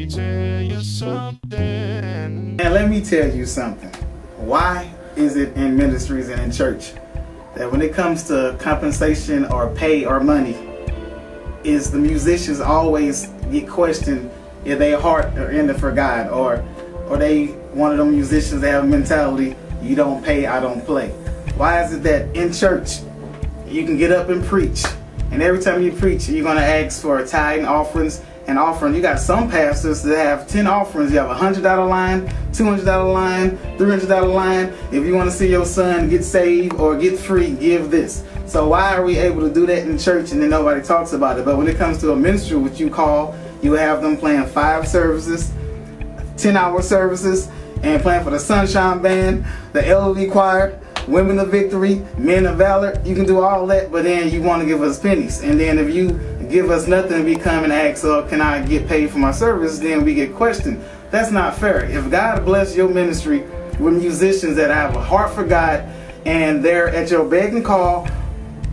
me tell you something. And let me tell you something. Why is it in ministries and in church that when it comes to compensation or pay or money, is the musicians always get questioned if their heart are in it for God, or they one of them musicians that have a mentality, you don't pay, I don't play. Why is it that in church you can get up and preach, and every time you preach you're going to ask for tithing, offerings, and offering? You got some pastors that have 10 offerings. You have a $100 line, $200 line, $300 line. If you want to see your son get saved or get free, give this. So why are we able to do that in church and then nobody talks about it? But when it comes to a ministry, which you call, you have them playing 5 services, 10-hour services, and playing for the Sunshine Band, the elderly choir, Women of Victory, Men of Valor. You can do all that, but then you want to give us pennies. And then if you give us nothing, we come and ask, oh, can I get paid for my service? Then we get questioned. That's not fair. If God bless your ministry with musicians that have a heart for God and they're at your beck and call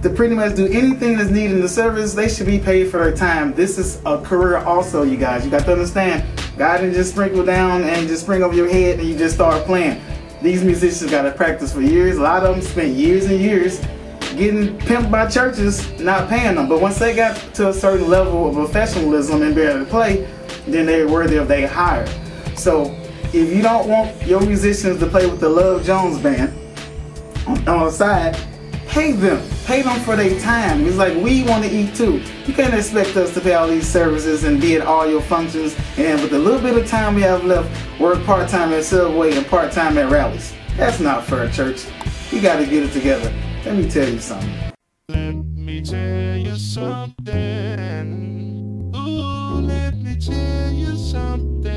to pretty much do anything that's needed in the service, they should be paid for their time. This is a career also, you guys. You got to understand, God didn't just sprinkle down and just spring over your head and you just start playing. These musicians got to practice for years. A lot of them spent years and years getting pimped by churches, not paying them. But once they got to a certain level of professionalism and be able to play, then they're worthy of their hire. So if you don't want your musicians to play with the Love Jones band on the side, pay them. Pay them for their time. It's like we want to eat too. You can't expect us to pay all these services and be at all your functions, and with the little bit of time we have left, work part-time at Subway and part-time at rallies. That's not fair, church. You got to get it together. Let me tell you something. Let me tell you something. Ooh, let me tell you something.